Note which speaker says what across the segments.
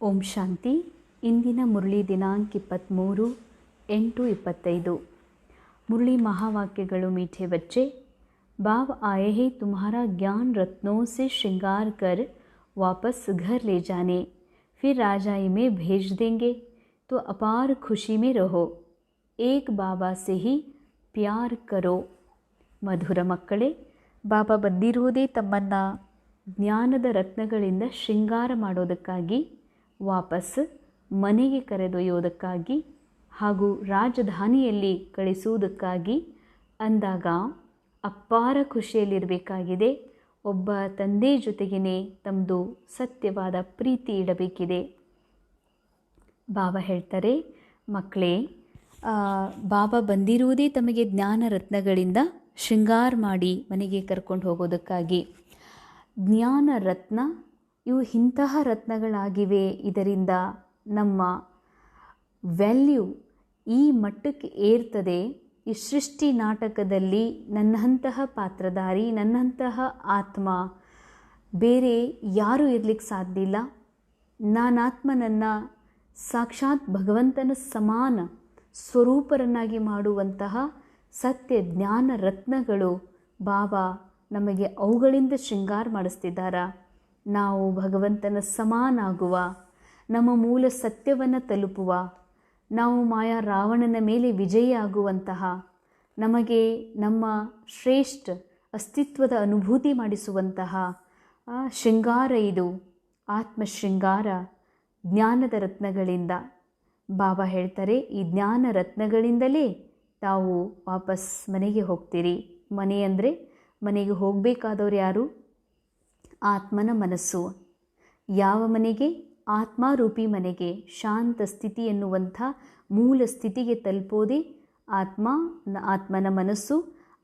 Speaker 1: ಓಂ ಶಾಂತಿ. ಇಂದಿನ ಮುರಳಿ ದಿನಾಂಕ 23/8/25. मुरली महावाक्यಗಳು मीठे बच्चे, बाव आए हैं तुम्हारा ज्ञान रत्नों से श्रृंगार कर वापस घर ले जाने, फिर राजाई में भेज देंगे तो अपार खुशी में रहो, एक बाबा से ही प्यार करो. ಮಧುರ ಮಕ್ಕಳೇ, ಬಾಬಾ ಬಂದಿರುವುದೇ ತಮ್ಮನ್ನ ಜ್ಞಾನದ ರತ್ನಗಳಿಂದ ಶೃಂಗಾರ ಮಾಡೋದಕ್ಕಾಗಿ, ವಾಪಸ್ ಮನೆಗೆ ಕರೆದೊಯ್ಯೋದಕ್ಕಾಗಿ ಹಾಗೂ ರಾಜಧಾನಿಯಲ್ಲಿ ಕಳಿಸುವುದಕ್ಕಾಗಿ ಅಂದಾಗ ಅಪಾರ ಖುಷಿಯಲ್ಲಿರಬೇಕಾಗಿದೆ. ಒಬ್ಬ ತಂದೆ ಜೊತೆಗೇ ತಮ್ಮದು ಸತ್ಯವಾದ ಪ್ರೀತಿ ಇಡಬೇಕಿದೆ. ಬಾಬಾ ಹೇಳ್ತಾರೆ, ಮಕ್ಕಳೇ, ಬಾಬಾ ಬಂದಿರುವುದೇ ತಮಗೆ ಜ್ಞಾನ ರತ್ನಗಳಿಂದ ಶೃಂಗಾರ ಮಾಡಿ ಮನೆಗೆ ಕರ್ಕೊಂಡು ಹೋಗೋದಕ್ಕಾಗಿ. ಜ್ಞಾನ ರತ್ನ ಇವು ಇಂತಹ ರತ್ನಗಳಾಗಿವೆ. ಇದರಿಂದ ನಮ್ಮ ವ್ಯಾಲ್ಯೂ ಈ ಮಟ್ಟಕ್ಕೆ ಏರ್ತದೆ. ಈ ಸೃಷ್ಟಿ ನಾಟಕದಲ್ಲಿ ನನ್ನಂತಹ ಪಾತ್ರಧಾರಿ, ನನ್ನಂತಹ ಆತ್ಮ ಬೇರೆ ಯಾರೂ ಇರಲಿಕ್ಕೆ ಸಾಧ್ಯ ಇಲ್ಲ. ನಾನಾತ್ಮನನ್ನು ಸಾಕ್ಷಾತ್ ಭಗವಂತನ ಸಮಾನ ಸ್ವರೂಪರನ್ನಾಗಿ ಮಾಡುವಂತಹ ಸತ್ಯ ಜ್ಞಾನ ರತ್ನಗಳು ಬಾಬಾ ನಮಗೆ ಅವುಗಳಿಂದ ಶೃಂಗಾರ ಮಾಡಿಸ್ತಿದ್ದಾರೆ. ನಾವು ಭಗವಂತನ ಸಮಾನಾಗುವ, ನಮ್ಮ ಮೂಲ ಸತ್ಯವನ್ನು ತಲುಪುವ, ನಾವು ಮಾಯಾ ರಾವಣನ ಮೇಲೆ ವಿಜಯ ಆಗುವಂತಹ, ನಮಗೆ ನಮ್ಮ ಶ್ರೇಷ್ಠ ಅಸ್ತಿತ್ವದ ಅನುಭೂತಿ ಮಾಡಿಸುವಂತಹ ಶೃಂಗಾರ ಇದು ಆತ್ಮಶೃಂಗಾರ ಜ್ಞಾನದ ರತ್ನಗಳಿಂದ. ಬಾಬಾ ಹೇಳ್ತಾರೆ, ಈ ಜ್ಞಾನ ರತ್ನಗಳಿಂದಲೇ ತಾವು ವಾಪಸ್ ಮನೆಗೆ ಹೋಗ್ತೀರಿ. ಮನೆ ಅಂದರೆ ಮನೆಗೆ ಹೋಗಬೇಕಾದವ್ರು ಯಾರು? ಆತ್ಮನ ಮನಸ್ಸು. ಯಾವ ಮನೆಗೆ? ಆತ್ಮಾರೂಪಿ ಮನೆಗೆ. ಶಾಂತ ಸ್ಥಿತಿ ಎನ್ನುವಂಥ ಮೂಲ ಸ್ಥಿತಿಗೆ ತಲುಪೋದೇ ಆತ್ಮನ ಮನಸ್ಸು.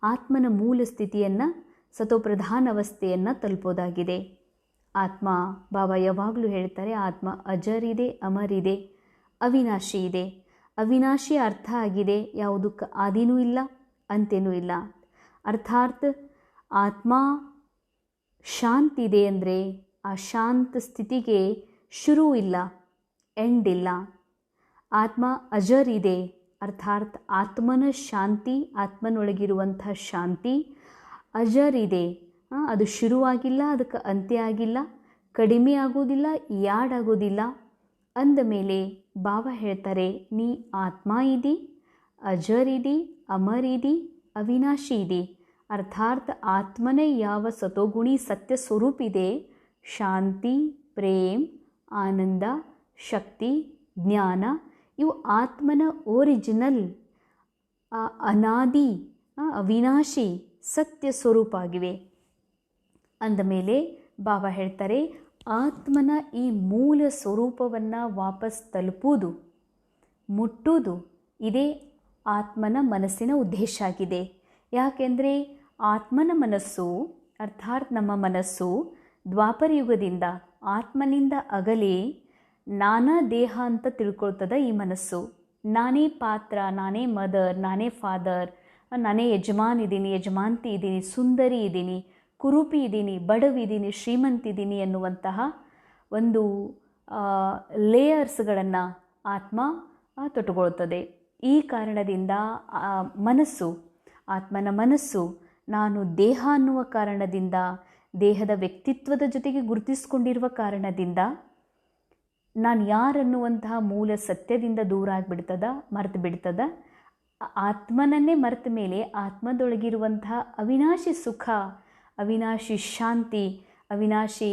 Speaker 1: ಆತ್ಮನ ಮೂಲ ಸ್ಥಿತಿಯನ್ನು, ಸತೋಪ್ರಧಾನ ಅವಸ್ಥೆಯನ್ನು ತಲುಪೋದಾಗಿದೆ. ಆತ್ಮ, ಬಾಬಾ ಯಾವಾಗಲೂ ಹೇಳ್ತಾರೆ, ಆತ್ಮ ಅಜರ್ ಇದೆ, ಅಮರ್ ಇದೆ, ಅವಿನಾಶಿ ಇದೆ. ಅವಿನಾಶಿ ಅರ್ಥ ಆಗಿದೆ, ಯಾವುದಕ್ಕೆ ಆದಿನೂ ಇಲ್ಲ, ಅಂತ್ಯನೂ ಇಲ್ಲ. ಅರ್ಥಾತ್ ಆತ್ಮ ಶಾಂತಿದೆ ಅಂದರೆ ಆ ಶಾಂತ ಸ್ಥಿತಿಗೆ ಶುರು ಇಲ್ಲ, ಎಂಡ್ ಇಲ್ಲ. ಆತ್ಮ ಅಜರ್ ಇದೆ, ಅರ್ಥಾತ್ ಆತ್ಮನ ಶಾಂತಿ, ಆತ್ಮನೊಳಗಿರುವಂಥ ಶಾಂತಿ ಅಜರ್ ಇದೆ. ಅದು ಶುರುವಾಗಿಲ್ಲ, ಅದಕ್ಕೆ ಅಂತ್ಯ ಆಗಿಲ್ಲ, ಕಡಿಮೆ ಆಗೋದಿಲ್ಲ, ಯಾಡಾಗೋದಿಲ್ಲ. ಅಂದ ಮೇಲೆ ಬಾಬಾ ಹೇಳ್ತಾರೆ, ನೀ ಆತ್ಮ ಇದಿ, ಅಜರ್ ಇದಿ, ಅಮರ್ ಇದಿ, ಅವಿನಾಶಿ ಇದಿ. ಅರ್ಥಾತ್ ಆತ್ಮನೇ ಯಾವ ಸತೋಗುಣಿ ಸತ್ಯ ಸ್ವರೂಪ ಇದೆ, ಶಾಂತಿ, ಪ್ರೇಮ್, ಆನಂದ, ಶಕ್ತಿ, ಜ್ಞಾನ, ಇವು ಆತ್ಮನ ಒರಿಜಿನಲ್ ಅನಾದಿ ಅವಿನಾಶಿ ಸತ್ಯ ಸ್ವರೂಪ ಆಗಿವೆ. ಅಂದಮೇಲೆ ಬಾಬಾ ಹೇಳ್ತಾರೆ, ಆತ್ಮನ ಈ ಮೂಲ ಸ್ವರೂಪವನ್ನು ವಾಪಸ್ ತಲುಪುವುದು, ಮುಟ್ಟುವುದು, ಇದೇ ಆತ್ಮನ ಮನಸ್ಸಿನ ಉದ್ದೇಶ ಆಗಿದೆ. ಯಾಕೆಂದರೆ ಆತ್ಮನ ಮನಸ್ಸು, ಅರ್ಥಾತ್ ನಮ್ಮ ಮನಸ್ಸು ದ್ವಾಪರಯುಗದಿಂದ ಆತ್ಮನಿಂದ ಅಗಲಿ ನಾನಾ ದೇಹ ಅಂತ ತಿಳ್ಕೊಳ್ತದ. ಈ ಮನಸ್ಸು ನಾನೇ ಪಾತ್ರ, ನಾನೇ ಮದರ್, ನಾನೇ ಫಾದರ್, ನಾನೇ ಯಜಮಾನ್ ಇದ್ದೀನಿ, ಯಜಮಾಂತಿ ಇದ್ದೀನಿ, ಸುಂದರಿ ಇದ್ದೀನಿ, ಕುರೂಪಿ ಇದ್ದೀನಿ, ಬಡವಿದ್ದೀನಿ, ಶ್ರೀಮಂತಿದ್ದೀನಿ ಎನ್ನುವಂತಹ ಒಂದು ಲೇಯರ್ಸ್ಗಳನ್ನು ಆತ್ಮ ತೊಟ್ಟುಕೊಳ್ತದೆ. ಈ ಕಾರಣದಿಂದ ಮನಸ್ಸು, ಆತ್ಮನ ಮನಸ್ಸು ನಾನು ದೇಹ ಅನ್ನುವ ಕಾರಣದಿಂದ, ದೇಹದ ವ್ಯಕ್ತಿತ್ವದ ಜೊತೆಗೆ ಗುರುತಿಸ್ಕೊಂಡಿರುವ ಕಾರಣದಿಂದ ನಾನು ಯಾರನ್ನುವಂತಹ ಮೂಲ ಸತ್ಯದಿಂದ ದೂರ ಆಗಿಬಿಡ್ತದ, ಮರೆತು ಬಿಡ್ತದ. ಆತ್ಮನನ್ನೇ ಮರೆತ ಮೇಲೆ ಆತ್ಮದೊಳಗಿರುವಂತಹ ಅವಿನಾಶಿ ಸುಖ, ಅವಿನಾಶಿ ಶಾಂತಿ, ಅವಿನಾಶಿ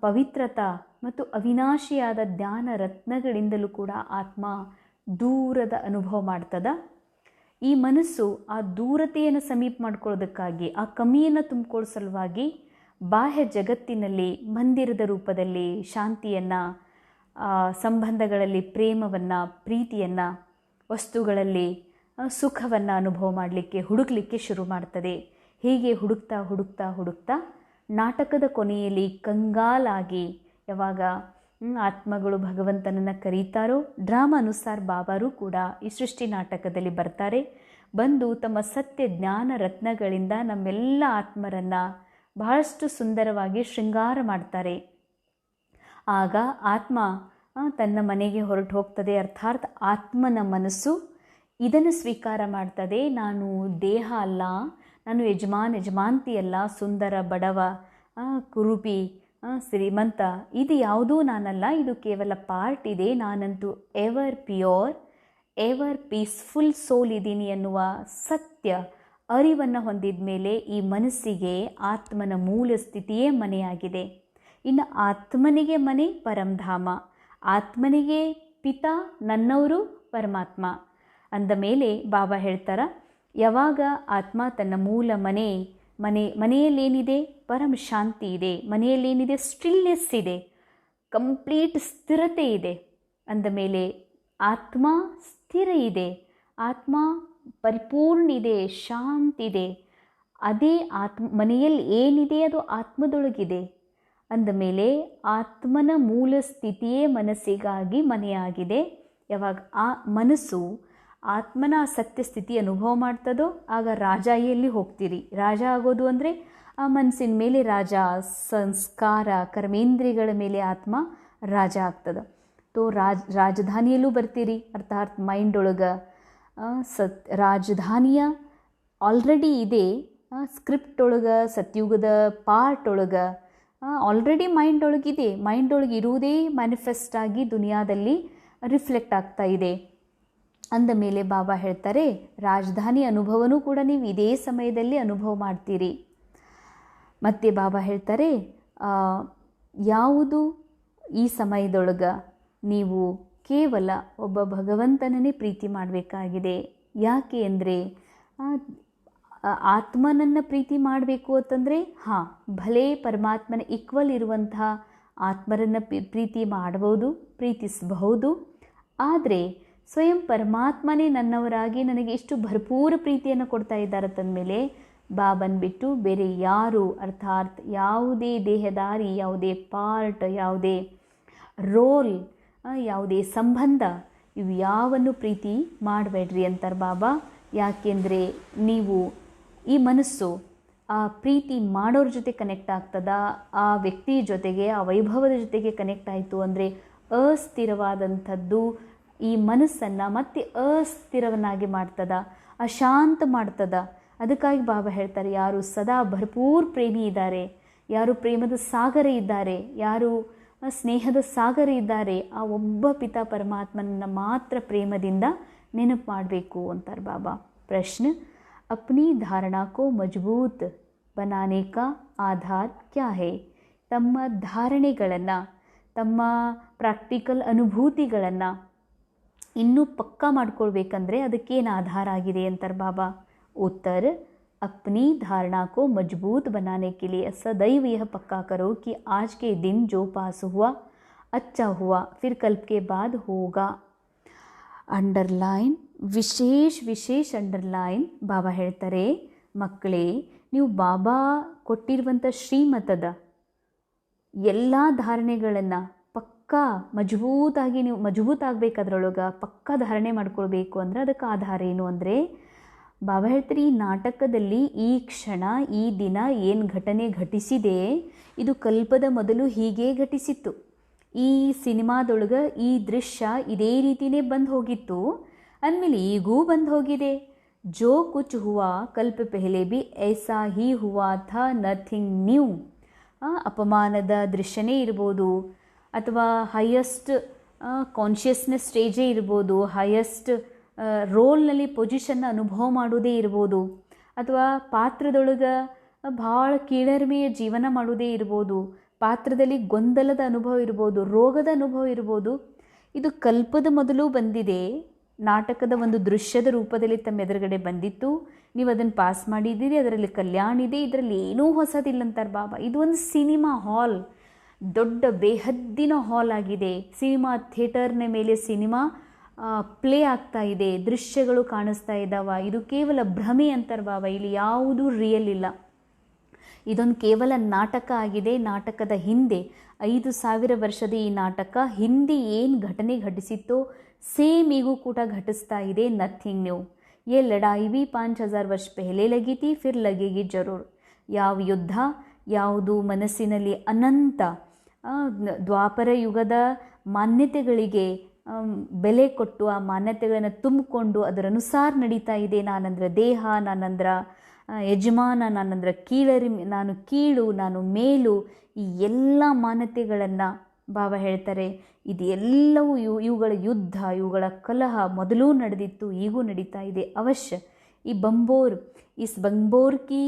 Speaker 1: ಪವಿತ್ರತಾ ಮತ್ತು ಅವಿನಾಶಿಯಾದ ಜ್ಞಾನ ರತ್ನಗಳಿಂದಲೂ ಕೂಡ ಆತ್ಮ ದೂರದ ಅನುಭವ ಮಾಡ್ತದ. ಈ ಮನಸ್ಸು ಆ ದೂರತೆಯನ್ನು ಸಮೀಪ ಮಾಡ್ಕೊಳ್ಳೋದಕ್ಕಾಗಿ, ಆ ಕಮಿಯನ್ನು ತುಂಬಿಕೊಳ್ಳೋ ಸಲುವಾಗಿ ಬಾಹ್ಯ ಜಗತ್ತಿನಲ್ಲಿ ಮಂದಿರದ ರೂಪದಲ್ಲಿ ಶಾಂತಿಯನ್ನು, ಸಂಬಂಧಗಳಲ್ಲಿ ಪ್ರೇಮವನ್ನು, ಪ್ರೀತಿಯನ್ನು, ವಸ್ತುಗಳಲ್ಲಿ ಸುಖವನ್ನು ಅನುಭವ ಮಾಡಲಿಕ್ಕೆ, ಹುಡುಕಲಿಕ್ಕೆ ಶುರು ಮಾಡ್ತದೆ. ಹೀಗೆ ಹುಡುಕ್ತಾ ಹುಡುಕ್ತಾ ಹುಡುಕ್ತಾ ನಾಟಕದ ಕೊನೆಯಲ್ಲಿ ಕಂಗಾಲಾಗಿ ಯಾವಾಗ ಆತ್ಮಗಳು ಭಗವಂತನನ್ನು ಕರೀತಾರೋ, ಡ್ರಾಮಾ ಅನುಸಾರ ಬಾಬಾರು ಕೂಡ ಈ ಸೃಷ್ಟಿ ನಾಟಕದಲ್ಲಿ ಬರ್ತಾರೆ. ಬಂದು ತಮ್ಮ ಸತ್ಯ ಜ್ಞಾನ ರತ್ನಗಳಿಂದ ನಮ್ಮೆಲ್ಲ ಆತ್ಮರನ್ನು ಬಹಳಷ್ಟು ಸುಂದರವಾಗಿ ಶೃಂಗಾರ ಮಾಡ್ತಾರೆ. ಆಗ ಆತ್ಮ ತನ್ನ ಮನೆಗೆ ಹೊರಟು ಹೋಗ್ತದೆ. ಅರ್ಥಾತ್ ಆತ್ಮನ ಮನಸ್ಸು ಇದನ್ನು ಸ್ವೀಕಾರ ಮಾಡ್ತದೆ, ನಾನು ದೇಹ ಅಲ್ಲ, ನಾನು ಯಜಮಾಂತಿ ಅಲ್ಲ, ಸುಂದರ ಬಡವ ಕುರುಪಿ ಶ್ರೀಮಂತ ಇದು ಯಾವುದೂ ನಾನಲ್ಲ, ಇದು ಕೇವಲ ಪಾರ್ಟ್ ಇದೆ, ನಾನಂತೂ ever pure ever peaceful soul ಇದ್ದೀನಿ ಎನ್ನುವ ಸತ್ಯ ಅರಿವನ್ನು ಹೊಂದಿದ ಮೇಲೆ ಈ ಮನಸ್ಸಿಗೆ ಆತ್ಮನ ಮೂಲ ಸ್ಥಿತಿಯೇ ಮನೆಯಾಗಿದೆ. ಇನ್ನು ಆತ್ಮನಿಗೆ ಮನೆ ಪರಂಧಾಮ, ಆತ್ಮನಿಗೆ ಪಿತಾ ನನ್ನವರು ಪರಮಾತ್ಮ ಅಂದ ಮೇಲೆ ಬಾಬಾ ಹೇಳ್ತಾರ, ಯಾವಾಗ ಆತ್ಮ ತನ್ನ ಮೂಲ ಮನೆಯಲ್ಲೇನಿದೆ ಪರಮ ಶಾಂತಿ ಇದೆ, ಮನೆಯಲ್ಲೇನಿದೆ ಸ್ಟಿಲ್ನೆಸ್ ಇದೆ, ಕಂಪ್ಲೀಟ್ ಸ್ಥಿರತೆ ಇದೆ ಅಂದ ಮೇಲೆ ಆತ್ಮ ಸ್ಥಿರ ಇದೆ, ಆತ್ಮ ಪರಿಪೂರ್ಣ ಇದೆ, ಶಾಂತಿದೆ. ಅದೇ ಮನೆಯಲ್ಲಿ ಏನಿದೆ ಅದು ಆತ್ಮದೊಳಗಿದೆ ಅಂದ ಮೇಲೆ ಆತ್ಮನ ಮೂಲ ಸ್ಥಿತಿಯೇ ಮನಸ್ಸಿಗಾಗಿ ಮನೆಯಾಗಿದೆ. ಯಾವಾಗ ಆ ಮನಸ್ಸು ಆತ್ಮನ ಸತ್ಯಸ್ಥಿತಿ ಅನುಭವ ಮಾಡ್ತದೋ ಆಗ ರಾಜಾಯಿಯಲ್ಲಿ ಹೋಗ್ತೀರಿ. ರಾಜ ಆಗೋದು ಅಂದರೆ ಆ ಮನಸ್ಸಿನ ಮೇಲೆ ರಾಜ, ಸಂಸ್ಕಾರ ಕರ್ಮೇಂದ್ರಿಯಗಳ ಮೇಲೆ ಆತ್ಮ ರಾಜ ಆಗ್ತದೆ. ರಾಜಧಾನಿಯಲ್ಲೂ ಬರ್ತೀರಿ, ಅರ್ಥಾತ್ ಮೈಂಡ್ ಒಳಗೆ ರಾಜಧಾನಿಯ ಆಲ್ರೆಡಿ ಇದೆ, ಸ್ಕ್ರಿಪ್ಟ್ ಒಳಗೆ ಸತ್ಯುಗದ ಪಾರ್ಟ್ ಒಳಗೆ ಆಲ್ರೆಡಿ ಮೈಂಡ್ ಒಳಗಿದೆ, ಮೈಂಡ್ ಒಳಗೆ ಇರುವುದೇ ಮ್ಯಾನಿಫೆಸ್ಟ್ ಆಗಿ ದುನಿಯಾದಲ್ಲಿ ರಿಫ್ಲೆಕ್ಟ್ ಆಗ್ತಾ ಇದೆ ಅಂದ ಮೇಲೆ ಬಾಬಾ ಹೇಳ್ತಾರೆ, ರಾಜಧಾನಿ ಅನುಭವನೂ ಕೂಡ ನೀವು ಇದೇ ಸಮಯದಲ್ಲಿ ಅನುಭವ ಮಾಡ್ತೀರಿ. ಮತ್ತು ಬಾಬಾ ಹೇಳ್ತಾರೆ, ಯಾವುದು ಈ ಸಮಯದೊಳಗೆ ನೀವು ಕೇವಲ ಒಬ್ಬ ಭಗವಂತನನ್ನೇ ಪ್ರೀತಿ ಮಾಡಬೇಕಾಗಿದೆ. ಯಾಕೆ ಅಂದರೆ ಆತ್ಮನನ್ನು ಪ್ರೀತಿ ಮಾಡಬೇಕು ಅಂತಂದರೆ ಭಲೇ ಪರಮಾತ್ಮನ ಈಕ್ವಲ್ ಇರುವಂತಹ ಆತ್ಮರನ್ನು ಪ್ರೀತಿ ಮಾಡಬಹುದು, ಪ್ರೀತಿಸಬಹುದು. ಆದರೆ ಸ್ವಯಂ ಪರಮಾತ್ಮನೇ ನನ್ನವರಾಗಿ ನನಗೆ ಇಷ್ಟು ಭರ್ಪೂರ ಪ್ರೀತಿಯನ್ನು ಕೊಡ್ತಾ ಇದ್ದಾರೆ ತಂದಮೇಲೆ ಬಾಬನ್ ಬಿಟ್ಟು ಬೇರೆ ಯಾರು, ಅರ್ಥಾತ್ ಯಾವುದೇ ದೇಹದಾರಿ, ಯಾವುದೇ ಪಾರ್ಟ್, ಯಾವುದೇ ರೋಲ್, ಯಾವುದೇ ಸಂಬಂಧ ಇವು ಯಾವನ್ನು ಪ್ರೀತಿ ಮಾಡಬೇಡ್ರಿ ಅಂತಾರೆ ಬಾಬಾ. ಯಾಕೆಂದರೆ ನೀವು ಈ ಮನಸ್ಸು ಆ ಪ್ರೀತಿ ಮಾಡೋರ ಜೊತೆ ಕನೆಕ್ಟ್ ಆಗ್ತದ, ಆ ವ್ಯಕ್ತಿ ಜೊತೆಗೆ, ಆ ವೈಭವದ ಜೊತೆಗೆ ಕನೆಕ್ಟ್ ಆಯಿತು ಅಂದರೆ ಅಸ್ಥಿರವಾದಂಥದ್ದು ಈ ಮನಸ್ಸನ್ನು ಮತ್ತೆ ಅಸ್ಥಿರವನ್ನಾಗಿ ಮಾಡ್ತದ, ಅಶಾಂತ ಮಾಡ್ತದ. ಅದಕ್ಕಾಗಿ ಬಾಬಾ ಹೇಳ್ತಾರೆ, ಯಾರು ಸದಾ ಭರ್ಪೂರ್ ಪ್ರೇಮಿ ಇದ್ದಾರೆ, ಯಾರು ಪ್ರೇಮದ ಸಾಗರ ಇದ್ದಾರೆ, ಯಾರು ಸ್ನೇಹದ ಸಾಗರ ಇದ್ದಾರೆ, ಆ ಒಬ್ಬ ಪಿತಾ ಪರಮಾತ್ಮನನ್ನು ಮಾತ್ರ ಪ್ರೇಮದಿಂದ ನೆನಪು ಮಾಡಬೇಕು ಅಂತಾರೆ ಬಾಬಾ. ಪ್ರಶ್ನೆ, ಅಪ್ನಿ ಧಾರಣಾ ಕೋ ಮಜಬೂತ್ ಬನಾನೆ ಕಾ ಆಧಾರ್ ಕ್ಯಾ ಹೈ? ತಮ್ಮ ಧಾರಣೆಗಳನ್ನು, ತಮ್ಮ ಪ್ರಾಕ್ಟಿಕಲ್ ಅನುಭೂತಿಗಳನ್ನು ಇನ್ನೂ ಪಕ್ಕಾ ಮಾಡ್ಕೊಳ್ಬೇಕಂದ್ರೆ ಅದಕ್ಕೇನು ಆಧಾರ ಆಗಿದೆ ಅಂತಾರೆ ಬಾಬಾ. ಉತ್ತರ, अपनी धारणा को मजबूत बनाने के लिए सदैव यह पक्का करो कि आज के दिन जो पास हुआ अच्छा हुआ, फिर कल के बाद होगा. ಅಂಡರ್ಲೈನ್, ವಿಶೇಷ ಅಂಡರ್ಲೈನ್. ಬಾಬಾ ಹೇಳ್ತಾರೆ, ಮಕ್ಕಳೇ, ನೀವು ಬಾಬಾ ಕೊಟ್ಟಿರುವಂಥ ಶ್ರೀಮತದ ಎಲ್ಲ ಧಾರಣೆಗಳನ್ನು ಪಕ್ಕಾ ನೀವು ಮಜಬೂತಾಗಬೇಕಾದ್ರೊಳಗೆ ಪಕ್ಕಾ ಧಾರಣೆ ಮಾಡ್ಕೊಳ್ಬೇಕು ಅಂದರೆ ಅದಕ್ಕೆ ಆಧಾರ ಏನು ಅಂದರೆ ಬಾಬಾ ಹೇಳ್ತಾರೆ, ಈ ನಾಟಕದಲ್ಲಿ ಈ ಕ್ಷಣ, ಈ ದಿನ ಏನು ಘಟನೆ ಘಟಿಸಿದೆ ಇದು ಕಲ್ಪದ ಮೊದಲು ಹೀಗೇ ಘಟಿಸಿತ್ತು. ಈ ಸಿನಿಮಾದೊಳಗೆ ಈ ದೃಶ್ಯ ಇದೇ ರೀತಿಯೇ ಬಂದು ಹೋಗಿತ್ತು, ಅಂದಮೇಲೆ ಈಗೂ ಬಂದು ಹೋಗಿದೆ. ಜೋ ಕುಚ್ ಹುವಾ ಕಲ್ಪ ಪೆಹಲೆ ಬಿ ಐಸಾ ಹಿ ಹುವಾ ಥಾ, ನಥಿಂಗ್ ನ್ಯೂ. ಅಪಮಾನದ ದೃಶ್ಯನೇ ಇರ್ಬೋದು, ಅಥವಾ ಹೈಯೆಸ್ಟ್ ಕಾನ್ಷಿಯಸ್ನೆಸ್ ಸ್ಟೇಜೇ ಇರ್ಬೋದು, ಹೈಯೆಸ್ಟ್ ರೋಲ್ನಲ್ಲಿ ಪೊಸಿಷನ್ನ ಅನುಭವ ಮಾಡೋದೇ ಇರ್ಬೋದು, ಅಥವಾ ಪಾತ್ರದೊಳಗೆ ಭಾಳ ಕೀಳರಿಮೆಯ ಜೀವನ ಮಾಡೋದೇ ಇರ್ಬೋದು, ಪಾತ್ರದಲ್ಲಿ ಗೊಂದಲದ ಅನುಭವ ಇರ್ಬೋದು, ರೋಗದ ಅನುಭವ ಇರ್ಬೋದು. ಇದು ಕಲ್ಪದ ಮೊದಲು ಬಂದಿದೆ, ನಾಟಕದ ಒಂದು ದೃಶ್ಯದ ರೂಪದಲ್ಲಿ ತಮ್ಮ ಎದುರುಗಡೆ ಬಂದಿತ್ತು, ನೀವು ಅದನ್ನು ಪಾಸ್ ಮಾಡಿದ್ದೀರಿ, ಅದರಲ್ಲಿ ಕಲ್ಯಾಣ ಇದೆ, ಇದರಲ್ಲಿ ಏನೂ ಹೊಸದಿಲ್ಲ ಅಂತಾರೆ ಬಾಬಾ. ಇದು ಒಂದು ಸಿನಿಮಾ ಹಾಲ್, ದೊಡ್ಡ ಬೇಹದ್ದಿನ ಹಾಲ್ ಆಗಿದೆ. ಸಿನಿಮಾ ಥಿಯೇಟರ್ನ ಮೇಲೆ ಸಿನಿಮಾ ಪ್ಲೇ ಆಗ್ತಾ ಇದೆ, ದೃಶ್ಯಗಳು ಕಾಣಿಸ್ತಾ ಇದ್ದಾವ. ಇದು ಕೇವಲ ಭ್ರಮೆ ಅಂತಾರೆ ಬಾಬಾ, ಇಲ್ಲಿ ಯಾವುದೂ ರಿಯಲ್ ಇಲ್ಲ. ಇದೊಂದು ಕೇವಲ ನಾಟಕ ಆಗಿದೆ. ನಾಟಕದ ಹಿಂದೆ 5000 ವರ್ಷದ ಈ ನಾಟಕ ಹಿಂದೆ ಏನು ಘಟನೆ ಘಟಿಸಿತ್ತೋ ಸೇಮ್ ಈಗೂ ಕೂಡ ಘಟಿಸ್ತಾ ಇದೆ. Nothing new. ये लड़ाई भी 5000 ವರ್ಷ ಪೆಹಲೆ ಲಗೀತಿ, ಫಿರ್ ಲಗೇಗಿ ಜರೂರ್. ಯಾವ ಯುದ್ಧ, ಯಾವುದು ಮನಸ್ಸಿನಲ್ಲಿ ಅನಂತ ದ್ವಾಪರ ಯುಗದ ಮಾನ್ಯತೆಗಳಿಗೆ ಬೆಲೆ ಕೊಟ್ಟು ಆ ಮಾನ್ಯತೆಗಳನ್ನು ತುಂಬಿಕೊಂಡು ಅದರ ಅನುಸಾರ ನಡೀತಾ ಇದೆ. ನಾನಂದ್ರೆ ದೇಹ, ನಾನಂದ್ರ ಯಜಮಾನ, ನಾನಂದ್ರೆ ನಾನು ಕೀಳು, ನಾನು ಮೇಲು, ಈ ಎಲ್ಲ ಮಾನ್ಯತೆಗಳನ್ನು ಬಾಬಾ ಹೇಳ್ತಾರೆ ಇದೆಲ್ಲವೂ ಇವುಗಳ ಯುದ್ಧ, ಇವುಗಳ ಕಲಹ ಮೊದಲೂ ನಡೆದಿತ್ತು, ಈಗೂ ನಡೀತಾ ಇದೆ. ಅವಶ್ಯ ಈ ಇಸ್ ಬಂಬೋರ್ ಕಿ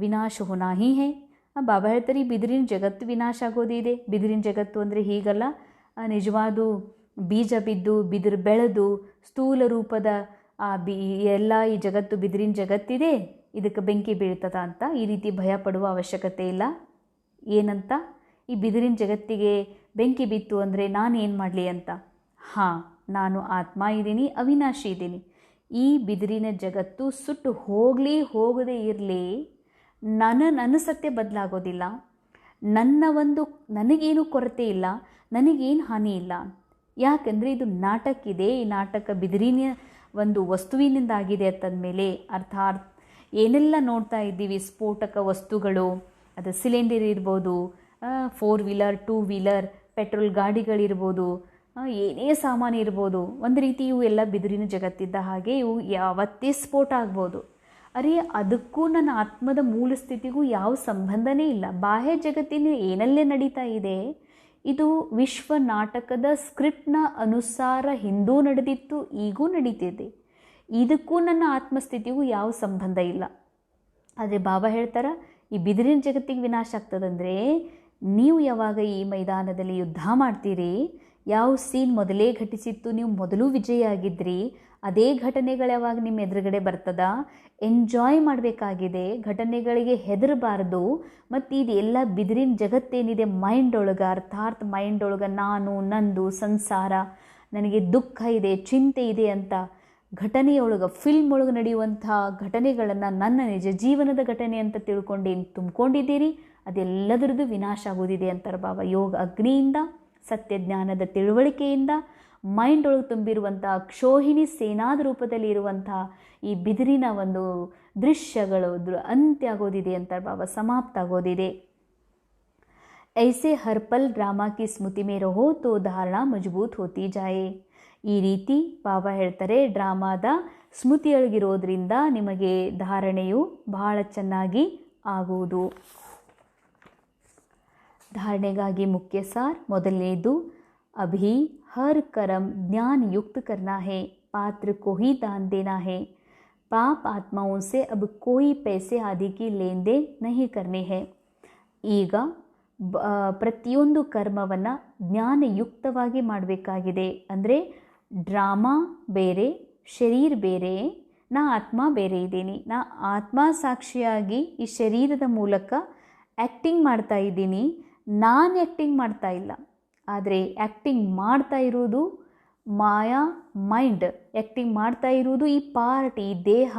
Speaker 1: ವಿನಾಶ ಹೋನಾ ಹಿ ಹೇ. ಬಾಬಾ ಹೇಳ್ತಾರೆ ಈ ಬಿದಿರಿನ ಜಗತ್ತು ವಿನಾಶ ಆಗೋದಿದೆ. ಬಿದಿರಿನ ಜಗತ್ತು ಅಂದರೆ ಹೀಗಲ್ಲ, ನಿಜವಾದ ಬೀಜ ಬಿದ್ದು ಬಿದಿರು ಬೆಳೆದು ಸ್ಥೂಲ ರೂಪದ ಎಲ್ಲ ಈ ಜಗತ್ತು ಬಿದಿರಿನ ಜಗತ್ತಿದೆ, ಇದಕ್ಕೆ ಬೆಂಕಿ ಬೀಳ್ತದ ಅಂತ ಈ ರೀತಿ ಭಯ ಪಡುವ ಅವಶ್ಯಕತೆ ಇಲ್ಲ. ಏನಂತ, ಈ ಬಿದಿರಿನ ಜಗತ್ತಿಗೆ ಬೆಂಕಿ ಬಿತ್ತು ಅಂದರೆ ನಾನು ಏನು ಮಾಡಲಿ ಅಂತ. ಹಾಂ, ನಾನು ಆತ್ಮ ಇದ್ದೀನಿ, ಅವಿನಾಶಿ ಇದ್ದೀನಿ. ಈ ಬಿದಿರಿನ ಜಗತ್ತು ಸುಟ್ಟು ಹೋಗದೇ ಇರಲಿ, ನನ್ನ ಸತ್ಯ ಬದಲಾಗೋದಿಲ್ಲ, ನನಗೇನು ಕೊರತೆ ಇಲ್ಲ, ನನಗೇನು ಹಾನಿ ಇಲ್ಲ. ಯಾಕೆಂದರೆ ಇದು ನಾಟಕ ಇದೆ. ಈ ನಾಟಕ ಬಿದಿರಿನ ಒಂದು ವಸ್ತುವಿನಿಂದಾಗಿದೆ ಅಂತಂದಮೇಲೆ ಅರ್ಥಾತ್ ಏನೆಲ್ಲ ನೋಡ್ತಾ ಇದ್ದೀವಿ, ಸ್ಫೋಟಕ ವಸ್ತುಗಳು, ಅದು ಸಿಲಿಂಡರ್ ಇರ್ಬೋದು, 4 ವೀಲರ್ 2 ವೀಲರ್ ಪೆಟ್ರೋಲ್ ಗಾಡಿಗಳಿರ್ಬೋದು, ಏನೇ ಸಾಮಾನು ಇರ್ಬೋದು, ಒಂದು ರೀತಿ ಇವು ಎಲ್ಲ ಬಿದಿರಿನ ಜಗತ್ತಿದ್ದ ಹಾಗೆ ಇವು ಯಾವತ್ತೇ ಸ್ಫೋಟ ಆಗ್ಬೋದು. ಅರೆ, ಅದಕ್ಕೂ ನನ್ನ ಆತ್ಮದ ಮೂಲ ಸ್ಥಿತಿಗೂ ಯಾವ ಸಂಬಂಧನೇ ಇಲ್ಲ. ಬಾಹ್ಯ ಜಗತ್ತಿನ ಏನಲ್ಲೇ ನಡೀತಾ ಇದೆ, ಇದು ವಿಶ್ವ ನಾಟಕದ ಸ್ಕ್ರಿಪ್ಟ್ನ ಅನುಸಾರ ಹಿಂದೂ ನಡೆದಿತ್ತು, ಈಗೂ ನಡೀತಿದೆ. ಇದಕ್ಕೂ ನನ್ನ ಆತ್ಮಸ್ಥಿತಿಗೂ ಯಾವ ಸಂಬಂಧ ಇಲ್ಲ. ಆದರೆ ಬಾಬಾ ಹೇಳ್ತಾರೆ ಈ ಬಿದಿರಿನ ಜಗತ್ತಿಗೆ ವಿನಾಶ ಆಗ್ತದಂದರೆ ನೀವು ಯಾವಾಗ ಈ ಮೈದಾನದಲ್ಲಿ ಯುದ್ಧ ಮಾಡ್ತೀರಿ, ಯಾವ ಸೀನ್ ಮೊದಲೇ ಘಟಿಸಿತ್ತು, ನೀವು ಮೊದಲು ವಿಜಯ ಆಗಿದ್ರಿ, ಅದೇ ಘಟನೆಗಳು ಯಾವಾಗ ನಿಮ್ಮ ಎದುರುಗಡೆ ಬರ್ತದ, ಎಂಜಾಯ್ ಮಾಡಬೇಕಾಗಿದೆ, ಘಟನೆಗಳಿಗೆ ಹೆದರಬಾರ್ದು. ಮತ್ತು ಇದೆಲ್ಲ ಬಿದಿರಿನ ಜಗತ್ತೇನಿದೆ ಮೈಂಡ್ ಒಳಗೆ, ಅರ್ಥಾತ್ ಮೈಂಡ್ ಒಳಗೆ ನಾನು, ನಂದು, ಸಂಸಾರ, ನನಗೆ ದುಃಖ ಇದೆ, ಚಿಂತೆ ಇದೆ ಅಂತ ಘಟನೆಯೊಳಗೆ, ಫಿಲ್ಮ್ ಒಳಗೆ ನಡೆಯುವಂಥ ಘಟನೆಗಳನ್ನು ನನ್ನ ನಿಜ ಜೀವನದ ಘಟನೆ ಅಂತ ತಿಳ್ಕೊಂಡೇನು ತುಂಬಿಕೊಂಡಿದ್ದೀರಿ, ಅದೆಲ್ಲದರದ್ದು ವಿನಾಶ ಆಗೋದಿದೆ ಅಂತಾರೆ ಬಾಬಾ. ಯೋಗ ಅಗ್ನಿಯಿಂದ, ಸತ್ಯಜ್ಞಾನದ ತಿಳುವಳಿಕೆಯಿಂದ, ಮೈಂಡ್ ಒಳಗೆ ತುಂಬಿರುವಂಥ ಕ್ಷೋಹಿಣಿ ಸೇನಾದ ರೂಪದಲ್ಲಿ ಇರುವಂಥ ಈ ಬಿದಿರಿನ ಒಂದು ದೃಶ್ಯಗಳು ಅಂತ್ಯ ಆಗೋದಿದೆ ಅಂತಾರೆ ಬಾಬಾ, ಸಮಾಪ್ತ ಆಗೋದಿದೆ. ಐಸೆ ಹರ್ ಪಲ್ ಡ್ರಾಮಾ ಕಿ ಸ್ಮೃತಿ ಮೇ ರಹೋ ತೋ ಧಾರಣಾ ಮಜಬೂತ್ ಹೋತಿ ಜಾಯೆ. ಈ ರೀತಿ ಬಾಬಾ ಹೇಳ್ತಾರೆ ಡ್ರಾಮಾದ ಸ್ಮೃತಿಯೊಳಗಿರೋದ್ರಿಂದ ನಿಮಗೆ ಧಾರಣೆಯು ಬಹಳ ಚೆನ್ನಾಗಿ ಆಗುವುದು. ಧಾರಣೆಗಾಗಿ ಮುಖ್ಯ ಸಾರ್, ಮೊದಲನೇದು ಅಭಿ ಹರ್ ಕರಂ ಜ್ಞಾನ ಯುಕ್ತ ಕರ್ನಾ ಹೇ, ಪಾತ್ರ ಕೋ ಹಿ ದಾನ್ ದೇನಾ ಹೇ, ಪಾಪ ಆತ್ಮಾओं से अब कोई पैसे आदि की लेन देन नहीं करनी है. ಈಗ ಪ್ರತಿಯೊಂದು ಕರ್ಮವನ್ನು ಜ್ಞಾನಯುಕ್ತವಾಗಿ ಮಾಡಬೇಕಾಗಿದೆ. ಅಂದರೆ ಡ್ರಾಮಾ ಬೇರೆ, ಶರೀರ ಬೇರೆ, ನಾ ಆತ್ಮ ಬೇರೆ ಇದ್ದೀನಿ. ನಾ ಆತ್ಮ ಸಾಕ್ಷಿಯಾಗಿ ಈ ಶರೀರದ ಮೂಲಕ ಆ್ಯಕ್ಟಿಂಗ್ ಮಾಡ್ತಾ ಇದ್ದೀನಿ, ನಾನು ಆ್ಯಕ್ಟಿಂಗ್ ಮಾಡ್ತಾ ಇಲ್ಲ. ಆದರೆ ಆ್ಯಕ್ಟಿಂಗ್ ಮಾಡ್ತಾ ಇರೋದು ಮಾಯಾ ಮೈಂಡ್, ಆ್ಯಕ್ಟಿಂಗ್ ಮಾಡ್ತಾ ಇರೋದು ಈ ಪಾರ್ಟ್, ಈ ದೇಹ,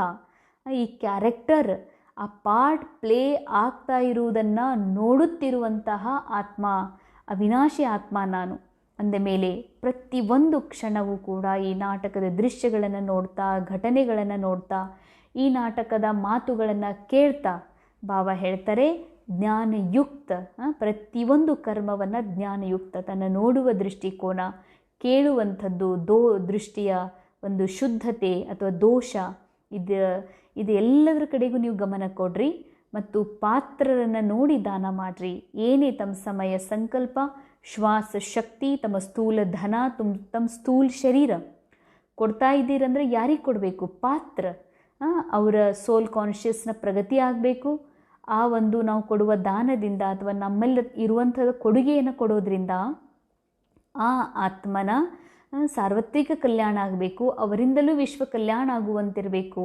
Speaker 1: ಈ ಕ್ಯಾರೆಕ್ಟರ್, ಆ ಪಾರ್ಟ್ ಪ್ಲೇ ಆಗ್ತಾ ಇರುವುದನ್ನು ನೋಡುತ್ತಿರುವಂತಹ ಆತ್ಮ, ಅವಿನಾಶಿ ಆತ್ಮ ನಾನು. ಅಂದ ಮೇಲೆ ಪ್ರತಿಯೊಂದು ಕ್ಷಣವೂ ಕೂಡ ಈ ನಾಟಕದ ದೃಶ್ಯಗಳನ್ನು ನೋಡ್ತಾ, ಘಟನೆಗಳನ್ನು ನೋಡ್ತಾ, ಈ ನಾಟಕದ ಮಾತುಗಳನ್ನು ಕೇಳ್ತಾ ಬಾಬಾ ಹೇಳ್ತಾರೆ ಜ್ಞಾನಯುಕ್ತ, ಪ್ರತಿಯೊಂದು ಕರ್ಮವನ್ನು ಜ್ಞಾನಯುಕ್ತ, ತನ್ನ ನೋಡುವ ದೃಷ್ಟಿಕೋನ, ಕೇಳುವಂಥದ್ದು ದೃಷ್ಟಿಯ ಒಂದು ಶುದ್ಧತೆ ಅಥವಾ ದೋಷ, ಇದು ಎಲ್ಲದರ ಕಡೆಗೂ ನೀವು ಗಮನ ಕೊಡ್ರಿ. ಮತ್ತು ಪಾತ್ರರನ್ನು ನೋಡಿ ದಾನ ಮಾಡಿರಿ. ಏನೇ ತಮ್ಮ ಸಮಯ ಸಂಕಲ್ಪ, ಶ್ವಾಸ ಶಕ್ತಿ, ತಮ್ಮ ಸ್ಥೂಲ ಧನ, ತಮ್ಮ ಸ್ಥೂಲ ಶರೀರ ಕೊಡ್ತಾ ಇದ್ದೀರಂದರೆ ಯಾರಿಗೆ ಕೊಡಬೇಕು? ಪಾತ್ರ. ಅವರ ಸೋಲ್ ಕಾನ್ಷಿಯಸ್ನ ಪ್ರಗತಿ ಆಗಬೇಕು. ಆ ಒಂದು ನಾವು ಕೊಡುವ ದಾನದಿಂದ ಅಥವಾ ನಮ್ಮಲ್ಲಿ ಇರುವಂಥದ್ದು ಕೊಡುಗೆಯನ್ನು ಕೊಡೋದ್ರಿಂದ ಆ ಆತ್ಮನ ಸಾರ್ವತ್ರಿಕ ಕಲ್ಯಾಣ ಆಗಬೇಕು, ಅವರಿಂದಲೂ ವಿಶ್ವ ಕಲ್ಯಾಣ ಆಗುವಂತಿರಬೇಕು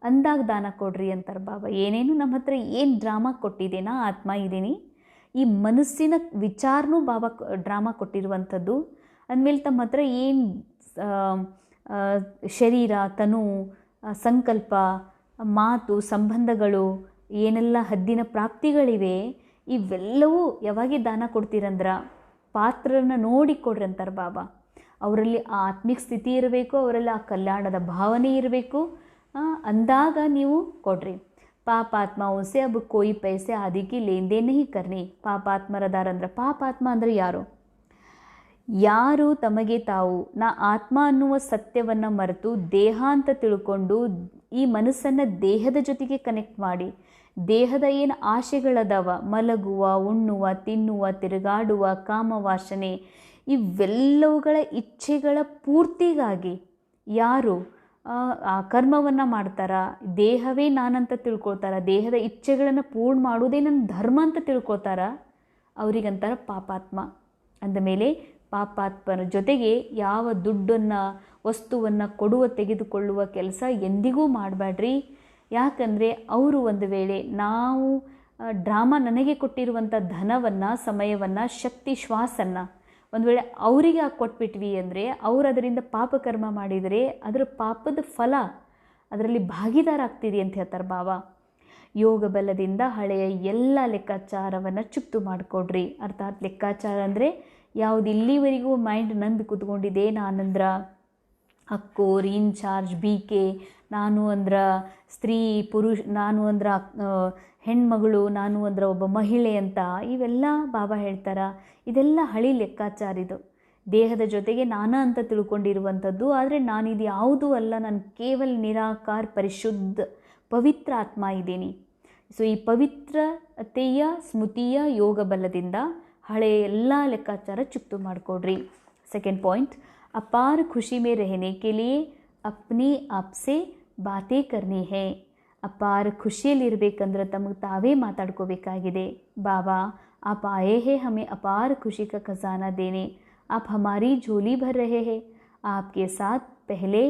Speaker 1: ಅಂದಾಗ ದಾನ ಕೊಡ್ರಿ ಅಂತಾರೆ ಬಾಬಾ. ಏನೇನು ನಮ್ಮ ಹತ್ರ ಏನು ಡ್ರಾಮಾ ಕೊಟ್ಟಿದೆ, ನಾ ಆತ್ಮ ಇದ್ದೀನಿ, ಈ ಮನಸ್ಸಿನ ವಿಚಾರನೂ ಬಾಬಾ ಡ್ರಾಮಾ ಕೊಟ್ಟಿರುವಂಥದ್ದು. ಅಂದಮೇಲೆ ತಮ್ಮ ಹತ್ರ ಏನು ಶರೀರ, ತನು, ಸಂಕಲ್ಪ, ಮಾತು, ಸಂಬಂಧಗಳು, ಏನೆಲ್ಲ ಹದ್ದಿನ ಪ್ರಾಪ್ತಿಗಳಿವೆ, ಇವೆಲ್ಲವೂ ಯಾವಾಗ ದಾನ ಕೊಡ್ತೀರಂದ್ರೆ ಪಾತ್ರರನ್ನ ನೋಡಿ ಕೊಡ್ರಿ ಅಂತಾರೆ ಬಾಬಾ. ಅವರಲ್ಲಿ ಆ ಆತ್ಮಿಕ ಸ್ಥಿತಿ ಇರಬೇಕು, ಅವರಲ್ಲಿ ಆ ಕಲ್ಯಾಣದ ಭಾವನೆ ಇರಬೇಕು. ಅಂದಾಗ ನೀವು ಕೊಡ್ರಿ. ಪಾಪಾತ್ಮಾओं से अब कोई पैसे आदि की लेन देन नहीं करनी. ಪಾಪಾತ್ಮರದಾರಂದ್ರೆ ಪಾಪಾತ್ಮ ಅಂದರೆ ಯಾರು? ಯಾರು ತಮಗೆ ತಾವು ನಾ ಆತ್ಮ ಅನ್ನುವ ಸತ್ಯವನ್ನು ಮರೆತು ದೇಹ ಅಂತ ತಿಳ್ಕೊಂಡು ಈ ಮನಸ್ಸನ್ನು ದೇಹದ ಜೊತೆಗೆ ಕನೆಕ್ಟ್ ಮಾಡಿ ದೇಹದ ಏನು ಆಶೆಗಳದಾವ, ಮಲಗುವ, ಉಣ್ಣುವ, ತಿನ್ನುವ, ತಿರುಗಾಡುವ, ಕಾಮವಾಸನೆ, ಇವೆಲ್ಲವುಗಳ ಇಚ್ಛೆಗಳ ಪೂರ್ತಿಗಾಗಿ ಯಾರು ಆ ಕರ್ಮವನ್ನು ಮಾಡ್ತಾರ, ದೇಹವೇ ನಾನಂತ ತಿಳ್ಕೊಳ್ತಾರ, ದೇಹದ ಇಚ್ಛೆಗಳನ್ನು ಪೂರ್ಣ ಮಾಡೋದೇ ನನ್ನ ಧರ್ಮ ಅಂತ ತಿಳ್ಕೊಳ್ತಾರ, ಅವರಿಗಂತಾರ ಪಾಪಾತ್ಮ. ಅಂದಮೇಲೆ ಪಾಪಾತ್ಮನ ಜೊತೆಗೆ ಯಾವ ದುಡ್ಡನ್ನು ವಸ್ತುವನ್ನು ಕೊಡುವ ತೆಗೆದುಕೊಳ್ಳುವ ಕೆಲಸ ಎಂದಿಗೂ ಮಾಡಬೇಡ್ರಿ. ಯಾಕಂದರೆ ಅವರು ಒಂದು ವೇಳೆ ನಾವು ಡ್ರಾಮಾ ನನಗೆ ಕೊಟ್ಟಿರುವಂಥ ಧನವನ್ನು, ಸಮಯವನ್ನು, ಶಕ್ತಿ, ಶ್ವಾಸನ್ನು ಒಂದು ವೇಳೆ ಅವರಿಗೆ ಕೊಟ್ಬಿಟ್ವಿ ಅಂದರೆ ಅವರು ಅದರಿಂದ ಪಾಪಕರ್ಮ ಮಾಡಿದರೆ ಅದರ ಪಾಪದ ಫಲ ಅದರಲ್ಲಿ ಭಾಗಿದಾರ ಆಗ್ತೀರಿ ಅಂತ ಹೇಳ್ತಾರೆ ಬಾಬಾ. ಯೋಗ ಬಲದಿಂದ ಹಳೆಯ ಎಲ್ಲ ಲೆಕ್ಕಾಚಾರವನ್ನು ಚುಕ್ತು ಮಾಡಿಕೊಡ್ರಿ. ಅರ್ಥಾತ್ ಲೆಕ್ಕಾಚಾರ ಅಂದರೆ ಯಾವುದು ಇಲ್ಲಿವರೆಗೂ ಮೈಂಡ್ ನಂಬಿ ಕೂತ್ಕೊಂಡಿದೆ, ನಾನಂದ್ರೆ ಅಕ್ಕೋರ್, ಇನ್ಚಾರ್ಜ್, BK, ನಾನು ಅಂದ್ರೆ ಸ್ತ್ರೀ, ಪುರುಷ, ನಾನು ಅಂದ್ರೆ ಹೆಣ್ಮಗಳು, ನಾನು ಅಂದ್ರೆ ಒಬ್ಬ ಮಹಿಳೆ ಅಂತ ಇವೆಲ್ಲ ಬಾಬಾ ಹೇಳ್ತಾರ. ಇದೆಲ್ಲ ಹಳಿ ಲೆಕ್ಕಾಚಾರ. ಇದು ದೇಹದ ಜೊತೆಗೆ ನಾನಾ ಅಂತ ತಿಳ್ಕೊಂಡಿರುವಂಥದ್ದು. ಆದರೆ ನಾನಿದು ಯಾವುದೂ ಅಲ್ಲ, ನಾನು ಕೇವಲ ನಿರಾಕಾರ ಪರಿಶುದ್ಧ ಪವಿತ್ರ ಆತ್ಮ ಇದ್ದೀನಿ. ಸೊ ಈ ಪವಿತ್ರತೆಯ ಸ್ಮೃತಿಯ ಯೋಗ ಬಲದಿಂದ ಹಳೆಯ ಎಲ್ಲ ಲೆಕ್ಕಾಚಾರ ಚುಕ್ತು ಮಾಡಿಕೊಡ್ರಿ. ಸೆಕೆಂಡ್ ಪಾಯಿಂಟ್, ಅಪಾರ ಖುಷಿ ಮೇ रहने के लिए अपने आप से बातें करनी है. ಅಪಾರ ಖುಷಿಯಲ್ಲಿರಬೇಕಂದ್ರೆ ತಮಗೆ ತಾವೇ ಮಾತಾಡ್ಕೋಬೇಕಾಗಿದೆ. ಬಾಬಾ आप आए हैं हमें अपार खुशी का खजाना देने. आप हमारी झोली भर रहे हैं. आपके साथ पहले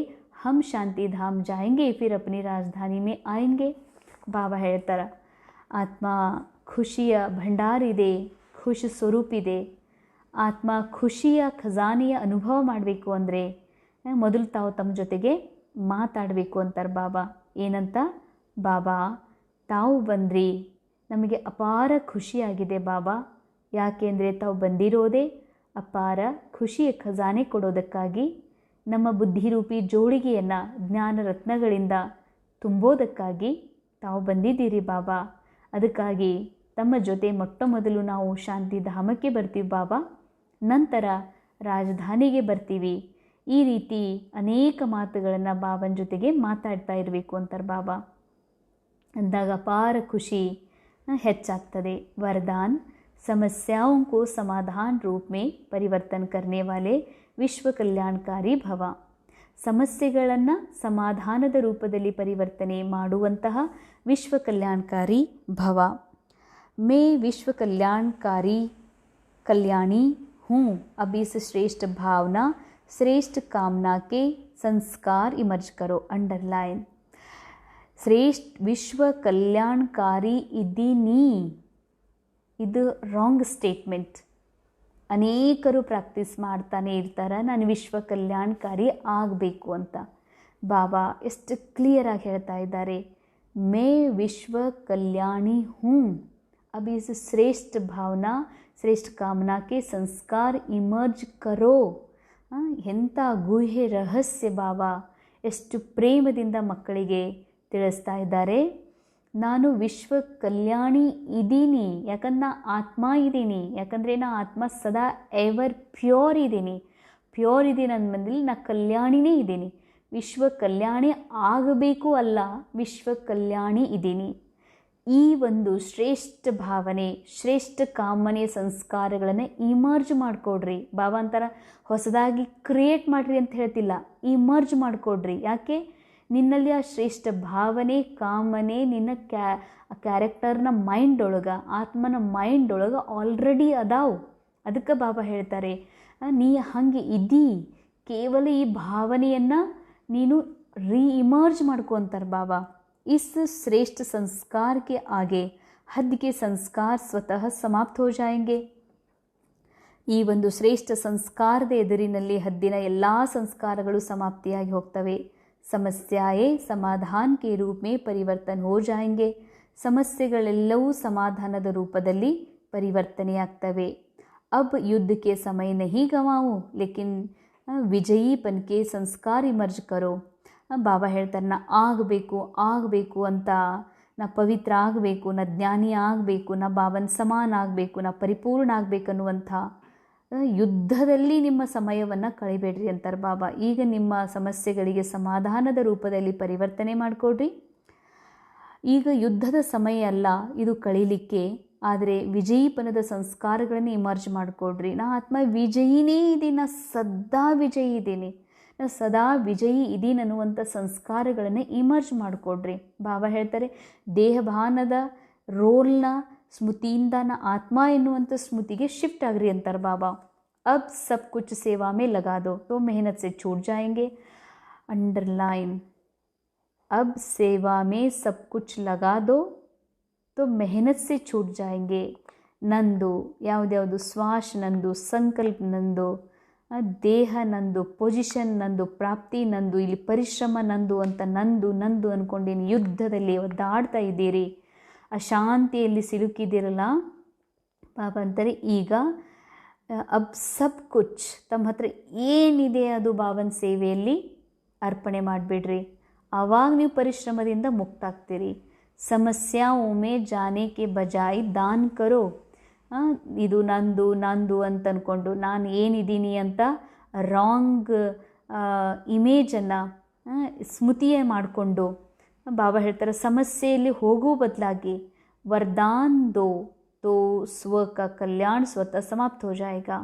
Speaker 1: हम शांति धाम जाएंगे, फिर अपनी राजधानी में आएंगे. ಬಾಬಾ ಹೇಳ್ತಾರೆ, ಆತ್ಮ ಖುಷಿಯ ಭಂಡಾರಿದೆ, ಖುಷಿ ಸ್ವರೂಪಿದೆ. ಆತ್ಮ ಖುಷಿಯ ಖಜಾನೆಯ ಅನುಭವ ಮಾಡಬೇಕು ಅಂದರೆ ಮೊದಲು ತಾವು ತಮ್ಮ ಜೊತೆಗೆ ಮಾತಾಡಬೇಕು ಅಂತಾರೆ ಬಾಬಾ. ಏನಂತ? ಬಾಬಾ ತಾವು ಬಂದ್ರಿ, ನಮಗೆ ಅಪಾರ ಖುಷಿಯಾಗಿದೆ ಬಾಬಾ. ಯಾಕೆಂದರೆ ತಾವು ಬಂದಿರೋದೇ ಅಪಾರ ಖುಷಿಯ ಖಜಾನೆ ಕೊಡೋದಕ್ಕಾಗಿ, ನಮ್ಮ ಬುದ್ಧಿರೂಪಿ ಜೋಳಿಗೆಯನ್ನು ಜ್ಞಾನ ರತ್ನಗಳಿಂದ ತುಂಬೋದಕ್ಕಾಗಿ ತಾವು ಬಂದಿದ್ದೀರಿ ಬಾಬಾ. ಅದಕ್ಕಾಗಿ ತಮ್ಮ ಜೊತೆ ಮೊಟ್ಟ ಮೊದಲು ನಾವು ಶಾಂತಿ ಧಾಮಕ್ಕೆ ಬರ್ತೀವಿ ಬಾಬಾ, ನಂತರ ರಾಜಧಾನಿಗೆ ಬರ್ತೀವಿ. ಈ ರೀತಿ ಅನೇಕ ಮಾತುಗಳನ್ನು ಬಾಬನ ಜೊತೆಗೆ ಮಾತಾಡ್ತಾ ಇರಬೇಕು ಅಂತಾರೆ ಬಾಬಾ. ಅಂದಾಗ ಅಪಾರ ಖುಷಿ ಹೆಚ್ಚಾಗ್ತದೆ. वरदान, समस्याओं को समाधान रूप में परिवर्तन करने वाले विश्व कल्याणकारी भव. ಸಮಸ್ಯೆಗಳನ್ನು ಸಮಾಧಾನದ ರೂಪದಲ್ಲಿ ಪರಿವರ್ತನೆ ಮಾಡುವಂತಹ ವಿಶ್ವ ಕಲ್ಯಾಣಕಾರಿ ಭವ. मैं विश्व कल्याणकारी कल्याणी हूँ. अब इस श्रेष्ठ भावना, श्रेष्ठ कामना के संस्कार इमर्ज करो. अंडरलाइन. ಶ್ರೇಷ್ಠ ವಿಶ್ವ ಕಲ್ಯಾಣಕಾರಿ ಇದ್ದೀನಿ. ಇದು ರಾಂಗ್ ಸ್ಟೇಟ್ಮೆಂಟ್. ಅನೇಕರು ಪ್ರಾಕ್ಟೀಸ್ ಮಾಡ್ತಾನೆ ಇರ್ತಾರೆ, ನಾನು ವಿಶ್ವ ಕಲ್ಯಾಣಕಾರಿ ಆಗಬೇಕು ಅಂತ. ಬಾಬಾ ಎಷ್ಟು ಕ್ಲಿಯರಾಗಿ ಹೇಳ್ತಾ ಇದ್ದಾರೆ, ಮೇ ವಿಶ್ವ ಕಲ್ಯಾಣಿ ಹೂँ. अब इस श्रेष्ठ भावना, श्रेष्ठ कामना के संस्कार इमर्ज करो. ಎಂಥ ಗುಹೆ ರಹಸ್ಯ ಬಾಬಾ ಎಷ್ಟು ಪ್ರೇಮದಿಂದ ಮಕ್ಕಳಿಗೆ ತಿಳಿಸ್ತಾ ಇದ್ದಾರೆ. ನಾನು ವಿಶ್ವ ಕಲ್ಯಾಣಿ ಇದ್ದೀನಿ, ಯಾಕಂದ್ರೆ ನಾ ಆತ್ಮ ಇದ್ದೀನಿ. ಯಾಕಂದರೆ ನಾ ಆತ್ಮ ಸದಾ ಎವರ್ ಪ್ಯೂರ್ ಇದ್ದೀನಿ. ಪ್ಯೂರ್ ಇದ್ದೀನಿ ಅಂದಮೇಲೆ ನಾ ಕಲ್ಯಾಣಿನೇ ಇದ್ದೀನಿ. ವಿಶ್ವ ಕಲ್ಯಾಣಿ ಆಗಬೇಕು ಅಲ್ಲ, ವಿಶ್ವ ಕಲ್ಯಾಣಿ ಇದ್ದೀನಿ. ಈ ಒಂದು ಶ್ರೇಷ್ಠ ಭಾವನೆ, ಶ್ರೇಷ್ಠ ಕಾಮನೆ, ಸಂಸ್ಕಾರಗಳನ್ನು ಇಮರ್ಜ್ ಮಾಡಿಕೊಡ್ರಿ. ಬಾಬಾ ಅಂತಾರ ಹೊಸದಾಗಿ ಕ್ರಿಯೇಟ್ ಮಾಡಿರಿ ಅಂತ ಹೇಳ್ತಿಲ್ಲ, ಇಮರ್ಜ್ ಮಾಡಿಕೊಡ್ರಿ. ಯಾಕೆ? ನಿನ್ನಲ್ಲಿ ಆ ಶ್ರೇಷ್ಠ ಭಾವನೆ, ಕಾಮನೆ ನಿನ್ನ ಕ್ಯಾರೆಕ್ಟರ್ನ ಮೈಂಡ್ ಒಳಗೆ, ಆತ್ಮನ ಮೈಂಡ್ ಒಳಗೆ ಆಲ್ರೆಡಿ ಅದಾವು. ಅದಕ್ಕೆ ಬಾಬಾ ಹೇಳ್ತಾರೆ, ನೀ ಹಂಗೆ ಇದ್ದೀ, ಕೇವಲ ಈ ಭಾವನೆಯನ್ನು ನೀನು ರೀಇಮರ್ಜ್ ಮಾಡ್ಕೊ ಅಂತಾರೆ ಬಾಬಾ. इस श्रेष्ठ संस्कार के आगे हद के संस्कार स्वतः समाप्त हो जाएंगे. ಈ ಒಂದು ಶ್ರೇಷ್ಠ ಸಂಸ್ಕಾರದ ಎದುರಿನಲ್ಲಿ ಹದ್ದಿನ ಎಲ್ಲ ಸಂಸ್ಕಾರಗಳು ಸಮಾಪ್ತಿಯಾಗಿ ಹೋಗ್ತವೆ. ಸಮಸ್ಯಾಯೇ ಸಮಾಧಾನ ಕೆ ರೂಪ ಮೇ ಪರಿವರ್ತನ ಹೋ ಜಾಯೆಂಗೆ. ಸಮಸ್ಯೆಗಳೆಲ್ಲವೂ ಸಮಾಧಾನದ ರೂಪದಲ್ಲಿ ಪರಿವರ್ತನೆಯಾಗ್ತವೆ. अब युद्ध के समय नहीं गंवाऊं, लेकिन ವಿಜಯೀಪನ್ ಕೆ ಸಂಸ್ಕಾರ ಇಮರ್ಜ್ ಕರೋ. ಬಾಬಾ ಹೇಳ್ತಾರೆ, ನಾ ಆಗಬೇಕು ಅಂತ ನಾ ಪವಿತ್ರ ಆಗಬೇಕು, ನಾ ಜ್ಞಾನಿ ಆಗಬೇಕು, ನಾ ಬಾಬನ ಸಮಾನ ಆಗಬೇಕು, ನಾ ಪರಿಪೂರ್ಣ ಆಗಬೇಕನ್ನುವಂಥ ಯುದ್ಧದಲ್ಲಿ ನಿಮ್ಮ ಸಮಯವನ್ನು ಕಳಿಬೇಡ್ರಿ ಅಂತಾರೆ ಬಾಬಾ. ಈಗ ನಿಮ್ಮ ಸಮಸ್ಯೆಗಳಿಗೆ ಸಮಾಧಾನದ ರೂಪದಲ್ಲಿ ಪರಿವರ್ತನೆ ಮಾಡಿಕೊಡ್ರಿ. ಈಗ ಯುದ್ಧದ ಸಮಯ ಅಲ್ಲ ಇದು ಕಳೀಲಿಕ್ಕೆ, ಆದರೆ ವಿಜಯೀಪನದ ಸಂಸ್ಕಾರಗಳನ್ನು ಇಮರ್ಜ್ ಮಾಡಿಕೊಡ್ರಿ. ನಾ ಆತ್ಮ ವಿಜಯಿನೇ ಇದ್ದೀನಿ, ನಾ ಸದಾ ವಿಜಯಿ ಇದ್ದೀನಿ, ನಾ ಸದಾ ವಿಜಯಿ ಇದ್ದೀನಿ ಅನ್ನುವಂಥ ಸಂಸ್ಕಾರಗಳನ್ನು ಇಮರ್ಜ್ ಮಾಡಿಕೊಡ್ರಿ. ಬಾಬಾ ಹೇಳ್ತಾರೆ, ದೇಹಭಾನದ ರೋಲ್ನ ಸ್ಮೃತಿಯಿಂದ ನಾ ಆತ್ಮ ಎನ್ನುವಂಥ ಸ್ಮೃತಿಗೆ ಶಿಫ್ಟ್ ಆಗ್ರಿ ಅಂತಾರೆ ಬಾಬಾ. ಅಬ್ ಸಬ್ ಕುಚ್ ಸೇವಾ ಮೇ ಲಗಾ ದೋ ತೋ ಮೆಹನತ್ ಸೆ छूट जाएंगे. अंडरलाइन, अब सेवा में सब कुछ लगा दो तो मेहनत से छूट जाएंगे. ನಂದು ಯಾವುದ್ಯಾವುದು ಶ್ವಾಸ ನಂದು, ಸಂಕಲ್ಪ ನಂದು, ದೇಹ ನಂದು, ಪೊಸಿಷನ್ ನಂದು, ಪ್ರಾಪ್ತಿ ನಂದು, ಇಲ್ಲಿ ಪರಿಶ್ರಮ ನಂದು ಅಂತ ನಂದು ನಂದು ಅಂದ್ಕೊಂಡೇನು ಯುದ್ಧದಲ್ಲಿ ಒದ್ದಾಡ್ತಾ ಇದ್ದೀರಿ, ಅಶಾಂತಿಯಲ್ಲಿ ಸಿಲುಕಿದ್ದೀರಲ್ಲ. ಬಾಬಾ ಅಂತಾರೆ, ಈಗ ಅಬ್ ಸಬ್ ಕುಚ್ ತಮ್ಮ ಹತ್ರ ಏನಿದೆ ಅದು ಬಾಬನ ಸೇವೆಯಲ್ಲಿ ಅರ್ಪಣೆ ಮಾಡಿಬಿಡ್ರಿ. ಆವಾಗ ನೀವು ಪರಿಶ್ರಮದಿಂದ ಮುಕ್ತಾಗ್ತೀರಿ. ಸಮಸ್ಯಾओं में जाने के बजाय दान करो. ಇದು ನಂದು ನಂದು ಅಂತ ಅಂದ್ಕೊಂಡು ನಾನು ಏನಿದ್ದೀನಿ ಅಂತ ರಾಂಗ್ ಇಮೇಜನ್ನು ಸ್ಮೃತಿಯೇ ಮಾಡಿಕೊಂಡು ಬಾಬಾ ಹೇಳ್ತಾರೆ, ಸಮಸ್ಯೆಯಲ್ಲಿ ಹೋಗೋ ಬದಲಾಗಿ ವರದಾನ್ ದೋ ತೋ ಸ್ವ ಕ ಕಲ್ಯಾಣ ಸ್ವತಃ ಸಮಾಪ್ತ ಹೋ ಜಾಯೇಗಾ.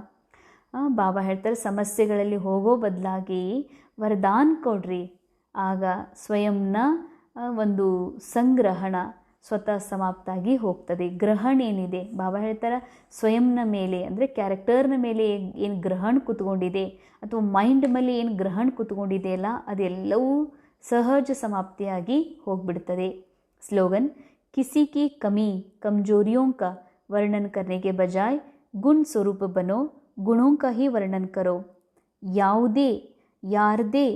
Speaker 1: ಬಾಬಾ ಹೇಳ್ತಾರೆ, ಸಮಸ್ಯೆಗಳಲ್ಲಿ ಹೋಗೋ ಬದಲಾಗಿ ವರದಾನ್ ಕೊಡ್ರಿ, ಆಗ ಸ್ವಯಂನ ಒಂದು ಸಂಗ್ರಹಣ ಸ್ವತಃ ಸಮಾಪ್ತಾಗಿ ಹೋಗ್ತದೆ. ಗ್ರಹಣ ಏನಿದೆ ಬಾಬಾ ಹೇಳ್ತಾರೆ, ಸ್ವಯಂನ ಮೇಲೆ ಅಂದರೆ ಕ್ಯಾರೆಕ್ಟರ್ನ ಮೇಲೆ ಏನು ಗ್ರಹಣ ಕೂತ್ಕೊಂಡಿದೆ ಅಥವಾ ಮೈಂಡ್ ಮೇಲೆ ಏನು ಗ್ರಹಣ ಕೂತ್ಕೊಂಡಿದೆ ಅಲ್ಲ, ಅದೆಲ್ಲವೂ ಸಹಜ ಸಮಾಪ್ತಿಯಾಗಿ ಹೋಗ್ಬಿಡ್ತದೆ. ಸ್ಲೋಗನ್, किसी की कमी कमजोरियों का वर्णन करने के बजाय गुण स्वरूप बनो, गुणों का ही वर्णन करो. ಯಾವುದೇ ಯಾರದೇ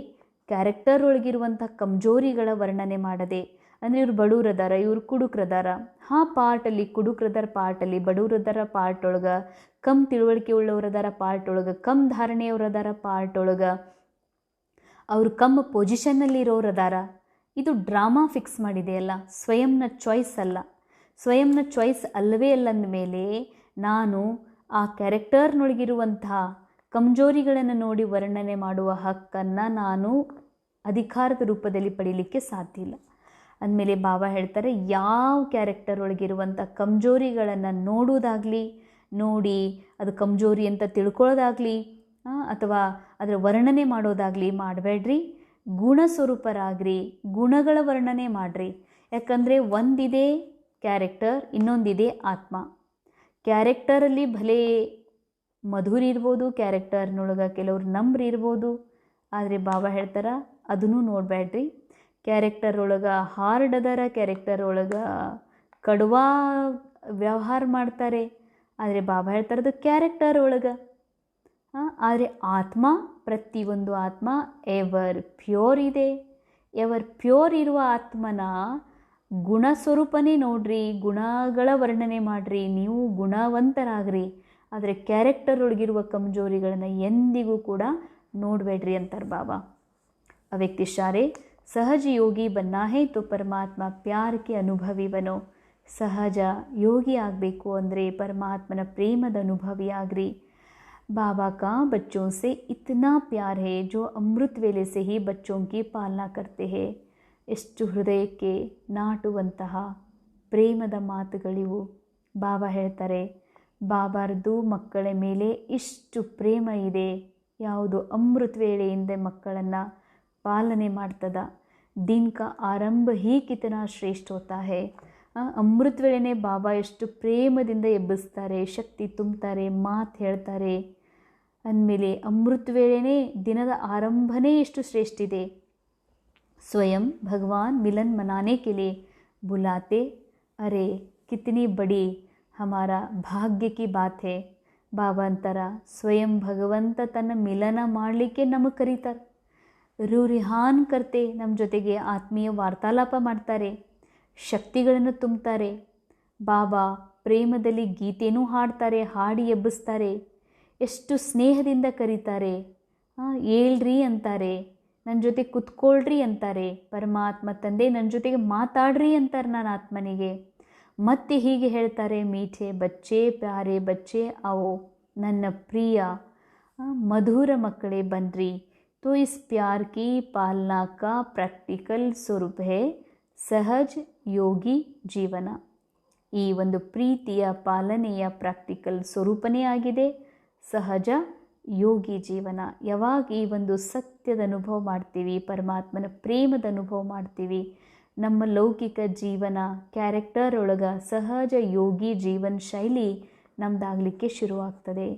Speaker 1: ಕ್ಯಾರೆಕ್ಟರ್ ಒಳಗಿರುವಂಥ ಕಮ್ಜೋರಿಗಳ ವರ್ಣನೆ ಮಾಡದೆ, ಅಂದರೆ ಇವ್ರು ಬಡವ್ರದಾರ, ಇವ್ರು ಕುಡುಕ್ರದಾರ, ಪಾರ್ಟಲ್ಲಿ ಕುಡುಕ್ರದಾರ, ಪಾರ್ಟಲ್ಲಿ ಬಡವ್ರದಾರ, ಪಾರ್ಟ್ ಒಳಗೆ ಕಮ್ ತಿಳುವಳಿಕೆ ಉಳ್ಳವ್ರದಾರ, ಪಾರ್ಟ್ ಒಳಗೆ ಕಮ್ ಧಾರಣೆಯವ್ರದಾರ, ಪಾರ್ಟ್ ಒಳಗೆ ಅವರು ಕಮ್ ಪೊಸಿಷನ್ನಲ್ಲಿ ಇರೋರದಾರ. ಇದು ಡ್ರಾಮಾ ಫಿಕ್ಸ್ ಮಾಡಿದೆಯಲ್ಲ, ಸ್ವಯಂನ ಚಾಯ್ಸ್ ಅಲ್ಲ. ಸ್ವಯಂನ ಚಾಯ್ಸ್ ಅಲ್ಲವೇ ಅಲ್ಲಂದ ಮೇಲೆ ನಾನು ಆ ಕ್ಯಾರೆಕ್ಟರ್ನೊಳಗಿರುವಂತಹ ಕಮ್ಜೋರಿಗಳನ್ನು ನೋಡಿ ವರ್ಣನೆ ಮಾಡುವ ಹಕ್ಕನ್ನು ನಾನು ಅಧಿಕಾರದ ರೂಪದಲ್ಲಿ ಪಡೀಲಿಕ್ಕೆ ಸಾಧ್ಯ ಇಲ್ಲ. ಅಂದಮೇಲೆ ಬಾಬಾ ಹೇಳ್ತಾರೆ, ಯಾವ ಕ್ಯಾರೆಕ್ಟರ್ ಒಳಗಿರುವಂಥ ಕಮ್ಜೋರಿಗಳನ್ನು ನೋಡೋದಾಗಲಿ, ನೋಡಿ ಅದು ಕಮ್ಜೋರಿ ಅಂತ ತಿಳ್ಕೊಳ್ಳೋದಾಗಲಿ ಅಥವಾ ಅದರ ವರ್ಣನೆ ಮಾಡೋದಾಗಲಿ ಮಾಡಬೇಡ್ರಿ. ಗುಣಸ್ವರೂಪರಾಗ್ರಿ, ಗುಣಗಳ ವರ್ಣನೆ ಮಾಡಿರಿ. ಯಾಕಂದರೆ ಒಂದಿದೆ ಕ್ಯಾರೆಕ್ಟರ್, ಇನ್ನೊಂದಿದೆ ಆತ್ಮ. ಕ್ಯಾರೆಕ್ಟರಲ್ಲಿ ಭಲೇ ಮಧುರ ಇರ್ಬೋದು, ಕ್ಯಾರೆಕ್ಟರ್ನೊಳಗೆ ಕೆಲವ್ರು ನಮ್ರ ಇರ್ಬೋದು, ಆದರೆ ಬಾಬಾ ಹೇಳ್ತಾರೆ ಅದನ್ನೂ ನೋಡಬೇಡ್ರಿ. ಕ್ಯಾರೆಕ್ಟರ್ ಒಳಗೆ ಹಾರ್ಡ್ ಅದಾರ, ಕ್ಯಾರೆಕ್ಟರ್ ಒಳಗೆ ಕಡುವಾ ವ್ಯವಹಾರ ಮಾಡ್ತಾರೆ, ಆದರೆ ಬಾಬಾ ಹೇಳ್ತಾರೆ ಅದು ಕ್ಯಾರೆಕ್ಟರ್ ಒಳಗೆ. ಆದರೆ ಆತ್ಮ, ಪ್ರತಿಯೊಂದು ಆತ್ಮ ಎವರ್ ಪ್ಯೂರ್ ಇದೆ. ಎವರ್ ಪ್ಯೂರ್ ಇರುವ ಆತ್ಮನ ಗುಣ ಸ್ವರೂಪನೇ ನೋಡ್ರಿ, ಗುಣಗಳ ವರ್ಣನೆ ಮಾಡಿರಿ, ನೀವು ಗುಣವಂತರಾಗ್ರಿ. ಆದರೆ ಕ್ಯಾರೆಕ್ಟರ್ ಒಳಗಿರುವ ಕಮ್ಜೋರಿಗಳನ್ನು ಎಂದಿಗೂ ಕೂಡ ನೋಡಬೇಡ್ರಿ ಅಂತಾರೆ ಬಾಬಾ. ಅವ್ಯಕ್ತಿ ಇಶಾರೆ, ಸಹಜ ಯೋಗಿ ಬನ್ನ ಹೇ ತೋ ಪರಮಾತ್ಮ ಪ್ಯಾರ್ ಕೆ ಅನುಭವಿ ಬನೋ. ಸಹಜ ಯೋಗಿ ಆಗಬೇಕು ಅಂದರೆ ಪರಮಾತ್ಮನ ಪ್ರೇಮದ ಅನುಭವಿ ಆಗ್ರಿ. बाबा का बच्चों से इतना प्यार है जो अमृत वेले से ही बच्चों की पालना करते हैं. ಎಷ್ಟು ಹೃದಯಕ್ಕೆ ನಾಟುವಂತಹ ಪ್ರೇಮದ ಮಾತುಗಳಿವು. ಬಾಬಾ ಹೇಳ್ತಾರೆ, ಬಾಬಾರದು ಮಕ್ಕಳ ಮೇಲೆ ಇಷ್ಟು ಪ್ರೇಮ ಇದೆ, ಯಾವುದು ಅಮೃತ ವೇಳೆಯಿಂದ ಮಕ್ಕಳನ್ನು ಪಾಲನೆ ಮಾಡ್ತದ. ದಿನ ಕಾ ಆರಂಭ ಹೀ ಕಿತನಾ ಶ್ರೇಷ್ಠ ಹೋತಾ ಹೈ. ಅಮೃತ ವೇಳೆನೇ ಬಾಬಾ ಎಷ್ಟು ಪ್ರೇಮದಿಂದ ಎಬ್ಬಿಸ್ತಾರೆ, ಶಕ್ತಿ ತುಂಬ್ತಾರೆ, ಮಾತು ಹೇಳ್ತಾರೆ. ಅಂದಮೇಲೆ ಅಮೃತ ವೇಳೆನೇ ದಿನದ ಆರಂಭನೇ ಎಷ್ಟು ಶ್ರೇಷ್ಠ ಇದೆ. ಸ್ವಯಂ ಭಗವಾನ್ ಮಿಲನ್ ಮನಾನೆ ಕೆ ಲಿಯೆ ಬುಲಾತೆ. ಅರೆ ಕಿತನಿ ಬಡಿ ಹಮಾರಾ ಭಾಗ್ಯ ಕಿ ಬಾತ್ ಹೈ. ಬಾಬಾ ಅಂತಾರ, ಸ್ವಯಂ ಭಗವಂತ ತನ್ನ ಮಿಲನ ಮಾಡಲಿಕ್ಕೆ ನಮಗೆ ಕರೀತಾರೆ. ರೂರಿಹಾನ್ ಕರ್ತೆ, ನಮ್ಮ ಜೊತೆಗೆ ಆತ್ಮೀಯ ವಾರ್ತಾಲಾಪ ಮಾಡ್ತಾರೆ, ಶಕ್ತಿಗಳನ್ನು ತುಂಬ್ತಾರೆ. ಬಾಬಾ ಪ್ರೇಮದಲ್ಲಿ ಗೀತೆನೂ ಹಾಡ್ತಾರೆ, ಹಾಡಿ ಎಬ್ಬಿಸ್ತಾರೆ. ಎಷ್ಟು ಸ್ನೇಹದಿಂದ ಕರೀತಾರೆ, ಏಳ್ರಿ ಅಂತಾರೆ. ನನ್ನ ಜೊತೆ ಕುತ್ಕೊಳ್ರಿ ಅಂತಾರೆ ಪರಮಾತ್ಮ ತಂದೆ, ನನ್ನ ಜೊತೆಗೆ ಮಾತಾಡ್ರಿ ಅಂತಾರೆ ನನ್ನ ಆತ್ಮನಿಗೆ. ಮತ್ತೆ ಹೀಗೆ ಹೇಳ್ತಾರೆ, ಮೀಠೆ ಬಚ್ಚೆ ಪ್ಯಾರೆ ಬಚ್ಚೆ ಆವೋ, ನನ್ನ ಪ್ರಿಯ ಮಧುರ ಮಕ್ಕಳೇ ಬನ್ರಿ. तो इस प्यार की पालना का प्रैक्टिकल स्वरूप है ಸಹಜ ಯೋಗಿ ಜೀವನ. ಈ ಒಂದು ಪ್ರೀತಿಯ ಪಾಲನೆಯ ಪ್ರಾಕ್ಟಿಕಲ್ ಸ್ವರೂಪನೇ ಆಗಿದೆ ಸಹಜ ಯೋಗಿ ಜೀವನ. ಯಾವಾಗ ಈ ಒಂದು ಸತ್ಯದ ಅನುಭವ ಮಾಡ್ತೀವಿ, ಪರಮಾತ್ಮನ ಪ್ರೇಮದ ಅನುಭವ ಮಾಡ್ತೀವಿ, ನಮ್ಮ ಲೌಕಿಕ ಜೀವನ ಕ್ಯಾರೆಕ್ಟರ್ ಒಳಗೆ ಸಹಜ ಯೋಗಿ ಜೀವನ ಶೈಲಿ ನಮ್ದಾಗಲಿಕ್ಕೆ ಶುರುವಾಗ್ತದೆ.